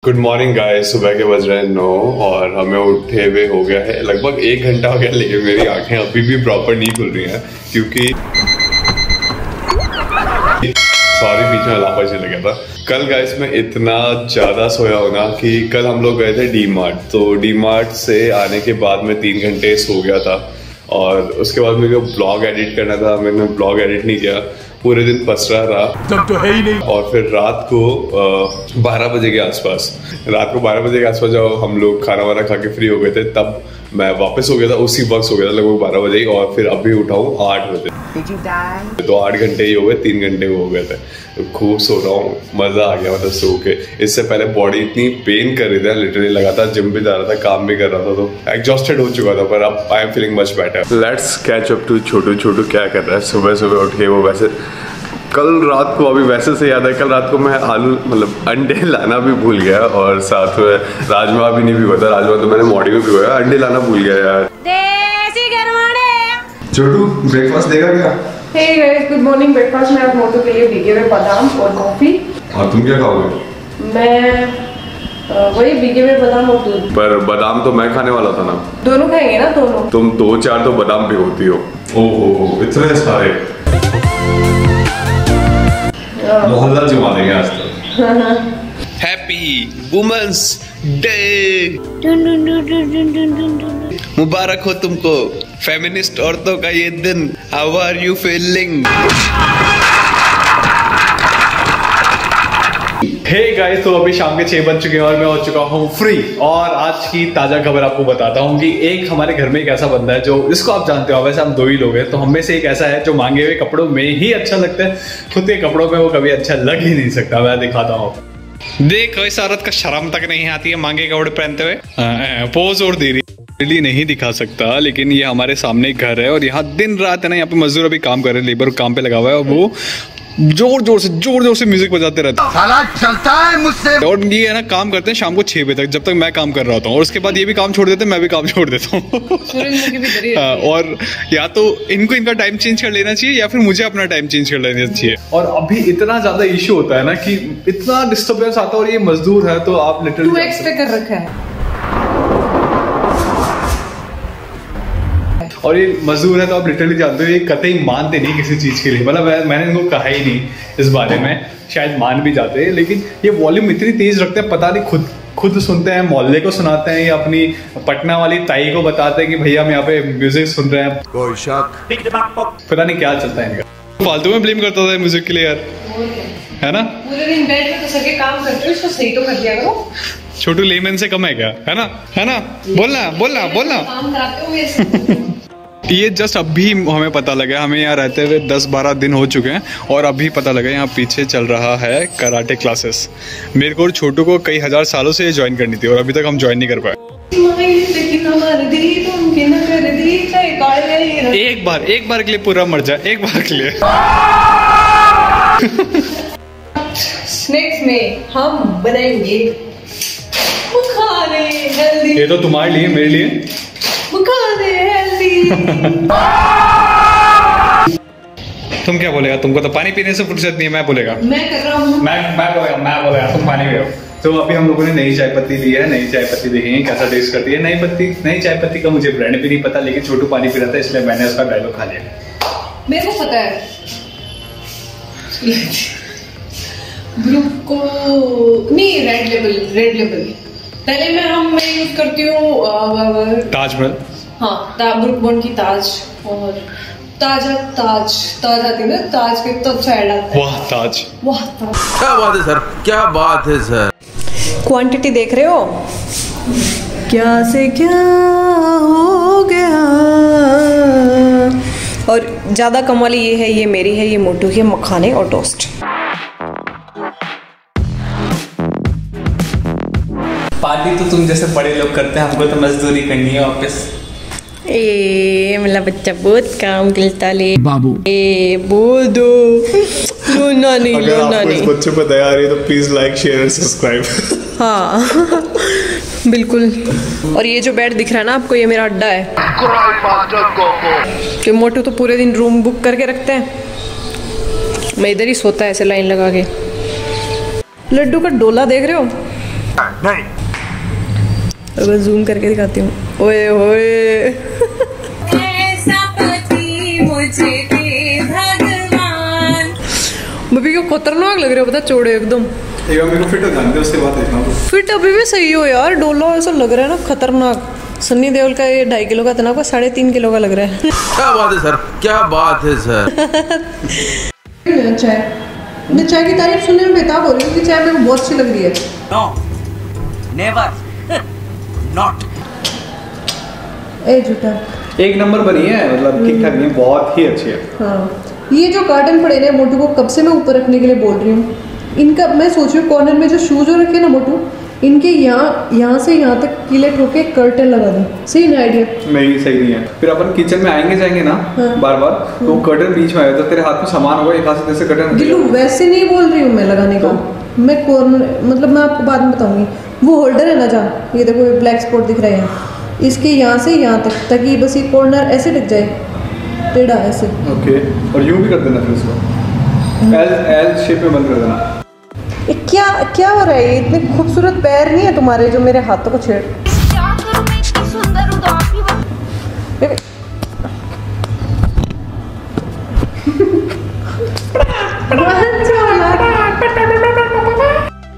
Good morning guys. सुबह के बज रहे हैं 9 और हमें उठे हुए हो गया है लगभग 1 घंटा हो गया, लेकिन मेरी आंखें अभी भी प्रॉपर नहीं खुल रही हैं क्योंकि बीच में लापा चला गया था। कल गाइस मैं इतना ज्यादा सोया हूं ना कि कल हम लोग गए थे डी मार्ट, तो डी मार्ट से आने के बाद मैं 3 घंटे सो गया था और उसके बाद मेरे को ब्लॉग एडिट करना था। मैंने ब्लॉग एडिट नहीं किया, पूरे दिन पसरा रहा तब तो है ही नहीं। और फिर रात को 12 बजे के आसपास जब हम लोग खाना वाना खा के फ्री हो गए थे तब मैं वापस हो गया था, उसी वक्त हो गया था लगभग 12 बजे ही। और फिर अभी उठा हूँ 8 बजे, तो 8 घंटे ही हो गए, 3 घंटे हो गए थे। तो खूब सो रहा हूँ, मजा आ गया मतलब सो के। इससे पहले बॉडी इतनी पेन कर रही थी, लिटरली लगातार जिम भी जा रहा था, काम भी कर रहा था, तो एग्जॉस्टेड हो चुका था, पर अब I am feeling much better. Let's catch up to Chhotu क्या कर रहा है सुबह सुबह उठ के। वो वैसे कल रात को, अभी वैसे से याद है, कल रात को मैं आलू मतलब अंडे लाना भी भूल गया और साथ में राजमा भी नहीं भिगोया था। राजमा तो मैंने मॉर्निंग में भिगोया, अंडे लाना भूल गया यार। छोटू ब्रेकफास्ट देगा क्या? Hey guys, good morning. Breakfast में आप मोटू के लिए भीगे हुए बादाम और कॉफी। और तुम क्या खाओगे? मैं वही भीगे हुए बादाम और दूध। पर बादाम तो मैं खाने वाला था ना। दोनों खाएंगे ना दोनों। तुम 2-4 तो बादाम भिगोती हो। ओहो इतने सारे, मोहल्ला जुमा देंगे आज तो। हैप्पी वुमेन्स डे, मुबारक हो तुमको फेमिनिस्ट औरतों का ये दिन। How are you feeling? Hey guys, तो अभी शाम के 6 बज चुके हैं और मैं हो चुका हूँ फ्री। और आज की ताजा खबर आपको बताता हूँ कि एक हमारे घर में एक ऐसा बंदा है जो, इसको आप जानते हो, वैसे हम 2 ही लोग हैं, तो हम में से एक ऐसा है जो मांगे हुए कपड़ों में ही अच्छा लगता है, खुद के कपड़ों में वो कभी अच्छा लग ही नहीं सकता। मैं दिखाता हूँ, देख इस औरत का शर्म तक नहीं आती है मांगे कपड़े पहनते हुए, पोज और दे रही। नहीं दिखा सकता, लेकिन ये हमारे सामने घर है और यहाँ दिन रात है ना, यहाँ पे मजदूर अभी काम कर रहे हैं, लेबर काम पे लगा हुआ है और वो जोर जोर से म्यूजिक बजाते रहते हैं। साला चलता है मुझसे। और ये है ना, काम करते हैं शाम को 6 बजे तक, जब तक मैं काम कर रहा होता हूँ, और उसके बाद ये भी काम छोड़ देते हैं, मैं भी काम छोड़ देता हूँ। और या तो इनको इनका टाइम चेंज कर लेना चाहिए या फिर मुझे अपना टाइम चेंज कर लेना चाहिए। और अभी इतना ज्यादा इश्यू होता है ना कि इतना डिस्टर्बेंस आता है, और ये मजदूर है तो आप लिटरली 2x पे कर रखा है। और ये मजदूर है तो आप लिटरली जानते हो, ये कतई मानते नहीं किसी चीज के लिए। मतलब मैंने इनको कहा ही नहीं इस बारे में, शायद मान भी जाते हैं, लेकिन ये वॉल्यूम इतनी तेज रखते हैं, पता नहीं खुद सुनते हैं, मोहल्ले को सुनाते हैं, या अपनी पटना वाली ताई को बताते हैं कि भैया हम यहाँ पे म्यूजिक सुन रहे हैं। कोई शक, पता नहीं क्या चलता है इनका। फालतू में ब्लेम करता था म्यूजिक के लिए यार, है ना। पूरे दिन बैठ के तो सके काम करते हो, इसको सही तो कर दिया करो। छोटू लेमन से कम है क्या? है ना, बोलना काम कराते हो मेरे से। ये जस्ट अभी हमें पता लगा, हमें यहाँ रहते हुए 10-12 दिन हो चुके हैं और अभी पता लगा यहाँ पीछे चल रहा है कराटे क्लासेस। मेरे को और छोटू को कई हजार सालों से ज्वाइन करनी थी और अभी तक हम ज्वाइन नहीं कर पाए। एक बार के लिए पूरा मर जाए, एक बार के लिए। स्नैक्स में हम बनाएंगे मुखाने हेल्दी। ये तो तुम्हारे लिए, मेरे लिए मुखाने हेल्दी। तुम क्या बोलेगा? तुमको तो पानी पीने से फुर्सत नहीं है, मैं बोलेगा। मैं कर रहा हूँ। मैं बोलेगा तुम पानी पियो। तो अभी हम लोगों ने नई चाय पत्ती ली है, नई चाय पत्ती देखेंगे कैसा टेस्ट करती है। नई चाय पत्ती का मुझे ब्रांड भी नहीं पता, लेकिन छोटू पानी पी रहा था इसलिए मैंने उसका डायलॉग खा लिया। मेरे को पता है। ब्रू को नहीं, रेड लेबल पहले मैं यूज करती हूँ ताजमहल। हाँ, ब्रुक बॉन्ड की ताज, और ताज आती है ना, ताज के तो अच्छा ऐड आता है। वाह ताज, क्या बात है सर, क्या बात है सर। क्वांटिटी देख रहे हो, क्या से क्या हो गया। और ज्यादा कम वाली ये है, ये मेरी है, ये मोटू के मखाने और टोस्ट। पार्टी तो तुम जैसे बड़े लोग करते हैं, हमको तो मजदूरी करनी है वापस। मेरा बच्चा बहुत काम करता ले बाबू। बोल दो रोना नहीं। अगर आपको इस बच्चे पर दया आ रही है तो please like share and subscribe. हाँ बिल्कुल। और ये जो बेड दिख रहा है ना आपको, ये मेरा अड्डा है। तो मोटू तो पूरे दिन रूम बुक करके रखते हैं, मैं इधर ही सोता है ऐसे लाइन लगा के। लड्डू का डोला देख रहे हो, नहीं। अगर जूम करके दिखाती हूँ, ओए ओए ऐसा पति मुझे दे भगवान। बबी को खतरनाक लग रहा है, पता चौड़े एकदम। एक मेरे को फिट हो जाने दे, उसके बाद देखना। तो फिट अभी भी सही हो यार, डोला ऐसा लग रहा है ना खतरनाक। सन्नी देओल का ये 2.5 किलो का था ना, आपका 3.5 किलो का लग रहा है। क्या बात है सर, क्या बात है सर। चाय, मैं चाय की तारीफ सुनने में बेताब हो रही हूँ कि चाय मेरे को बहुत अच्छी लग रही है। No, never, not. ए झूठा, एक नंबर बनी है, मतलब ठीक ठाक नहीं है, बहुत ही अच्छी है। हाँ, ये जो कार्टन पड़े हैं मोटू को कब से मैं ऊपर रखने के लिए बोल रही हूँ। इनका मैं सोच रही हूँ कॉर्नर में जो शूज जो रखे ना मोटू, इनके यहाँ से यहाँ तक किलेट होके कर्टन लगा दूँ। सही ना आइडिया? नहीं सही नहीं है। फिर अपन किचन में आएंगे जाएंगे ना बार बार, तो कर्टन बीच में आएगा तो तेरे हाथ में सामान होगा, एक हाथ से कर्टन। दिलू वैसे नहीं बोल रही हूँ मैं लगाने का, मैं कॉर्नर मतलब मैं आपको बाद में बताऊंगी। वो होल्डर है ना जहाँ, ये देखो ये ब्लैक स्पॉट दिख रहा है यहाँ, इसके यहाँ से यहाँ तक, ताकि बस ये कॉर्नर ऐसे लग जाए टेढ़ा ऐसे। ओके, और यूं भी कर देना फिर उसको एल शेप में बंद कर देना। ये क्या क्या हो रहा है? ये इतने खूबसूरत पैर नहीं है तुम्हारे जो मेरे हाथों को छेड़। क्या करूं मैं, इतनी सुंदर हूं तो आप ही बता।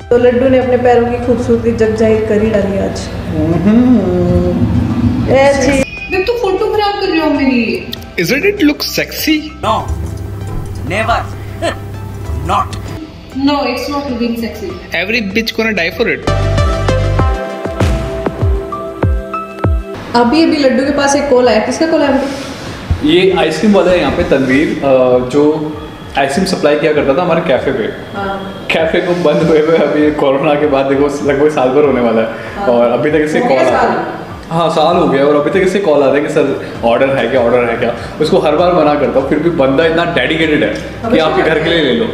तो लड्डू ने अपने पैरों की खूबसूरती जग जाहिर कर ही डाली आज। देख तू फोटो खराब कर रही हो मेरी। Isn't it look sexy? No, never, not. No, it's not looking sexy. Every bitch gonna die for it. अभी लड्डू के पास एक कॉल आया। किसका कॉल आया? ये आइसक्रीम वाला है यहाँ पे तनवीर, जो आइसक्रीम सप्लाई किया करता था हमारे कैफे पे। कैफे को बंद हुए हुए अभी कोरोना के बाद देखो लगभग साल भर होने वाला है, और अभी तक इससे कॉल आता है। हाँ साल हो गया, और अभी तक इससे कॉल आता है कि सर ऑर्डर है क्या, ऑर्डर है क्या। उसको हर बार मना करता हूँ, फिर भी बंदा इतना डेडिकेटेड है कि आपके घर के लिए ले लो।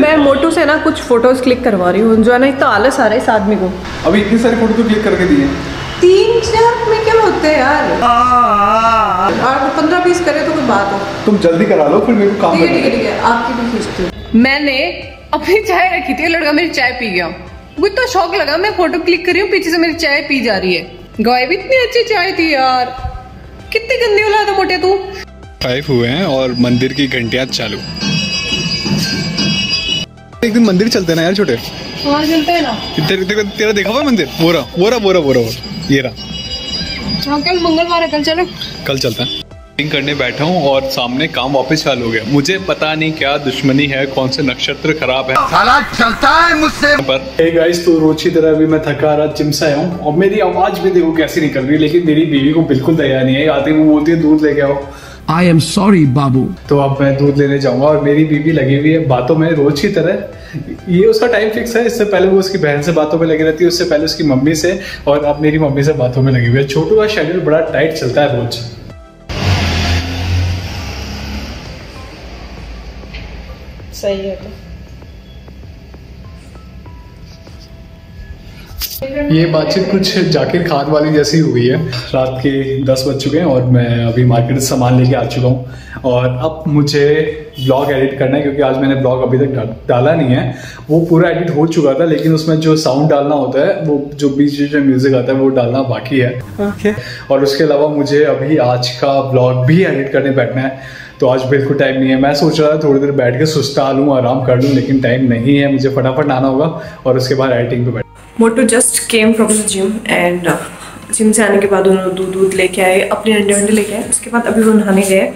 मैं मोटू से ना कुछ फोटोज क्लिक करवा रही हूँ, जो है ना इतना आलस आ रहा है इस आदमी को। अभी इतनी सारी फोटो तो क्लिक करके दी है। 3-4 में क्या होते हैं यार, और 15-20 करे तो कोई बात हो। तुम जल्दी करा लो, फिर मेरे को काम करना है। ठीक है, आपकी भी खींचती हूँ। मैंने अपनी चाय रखी थी, लड़का मेरी चाय पी गया। मुझे तो शौक लगा, मैं फोटो क्लिक कर रही हूँ, पीछे से मेरी चाय पी जा रही है। गाय भी इतनी अच्छी चाय थी यार, कितनी गंदी औलाद है मोटे तू। 5 हुए हैं और मंदिर की घंटियां चालू। एक दिन मंदिर चलते ना यार छोटे। हाँ चलते हैं ना। तेरा देखा हुआ मंदिर? वो रहा ये रहा। कल मंगलवार है, कल चलो। कल चलता है। करने बैठा हूँ और सामने काम वापस चालू हो गया। मुझे पता नहीं क्या दुश्मनी है, कौन से नक्षत्र खराब है। साला चलता है मुझसे। पर हे गाइस, तो रोज की तरह भी मैं थका रहा जिम से आया हूँ, और मेरी आवाज भी देखो कैसी निकल रही है, लेकिन मेरी बीवी को बिल्कुल तैयार नहीं है। आते ही वो बोलती है दूध लेके आओ। आई एम सॉरी बाबू। तो अब मैं दूध लेने जाऊंगा, और मेरी बीवी लगी हुई है बातों में रोज की तरह। ये उसका टाइम फिक्स है, इससे पहले वो उसकी बहन से बातों में लगी रहती है, उससे पहले उसकी मम्मी से, और अब मेरी मम्मी से बातों में लगी हुई है। छोटू का शेड्यूल बड़ा टाइट चलता है रोज। सही है तो। ये बातचीत कुछ जाकिर खान वाली जैसी हुई है। रात के 10 बज चुके हैं और मैं अभी मार्केट से सामान लेके आ चुका हूँ, और अब मुझे ब्लॉग एडिट करना है, क्योंकि आज मैंने ब्लॉग अभी तक डाला नहीं है। वो पूरा एडिट हो चुका था, लेकिन उसमें जो साउंड डालना होता है, वो जो बीच में म्यूजिक आता है, वो डालना बाकी है। Okay. और उसके अलावा मुझे अभी आज का ब्लॉग भी एडिट करने बैठना है, तो आज बिल्कुल टाइम नहीं है। मैं सोच रहा था थोड़ी देर बैठ के सुस्ता लूँ, आराम कर लूँ, लेकिन टाइम नहीं है। मुझे फटाफट आना होगा और उसके बाद एडिटिंग पे बैठ। Motu just came from the gym, and gym से आने के बाद उन्होंने दूध लेके आए, अपने अंडे लेके आए। उसके बाद अभी वो नहाने गए,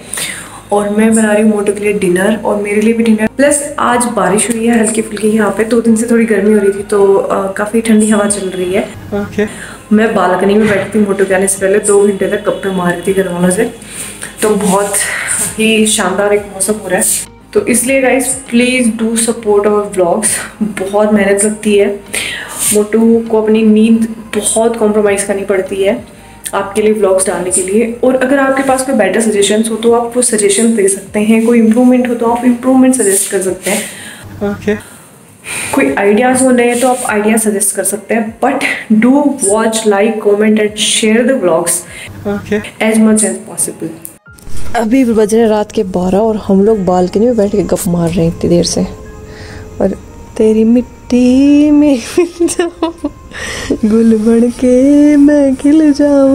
और मैं बना रही हूँ मोटू के लिए डिनर, और मेरे लिए भी डिनर। प्लस आज बारिश हुई है हल्की फुल्की यहाँ पे। 2 दिन से थोड़ी गर्मी हो रही थी, तो काफ़ी ठंडी हवा चल रही है। Okay. मैं बालकनी में बैठी थी मोटू के आने से पहले, 2 घंटे तक गप्पे मार रही थी घर वालों से। तो बहुत ही शानदार एक मौसम हो रहा है, तो इसलिए guys please do support our vlogs. बहुत मेहनत लगती है, मोटू को अपनी नींद बहुत कॉम्प्रोमाइज़ करनी पड़ती है आपके लिए व्लॉग्स डालने के लिए। और अगर आपके पास कोई बेटर सजेशंस हो तो आप वो सजेशन दे सकते हैं, कोई इम्प्रूवमेंट हो तो आप इम्प्रूवमेंट सजेस्ट कर सकते हैं। Okay. कोई आइडियाज़ हो नए तो आप आइडिया सजेस्ट कर सकते हैं, but do watch, like, comment and share the vlogs as much as possible. अभी बज रहे रात के 12 और हम लोग बालकनी में बैठ के गप मार रहे हैं इतनी देर से, और तेरी मिट्टी मिट्टी में मिल जाऊं, गुल बन के मैं खिल जाऊं।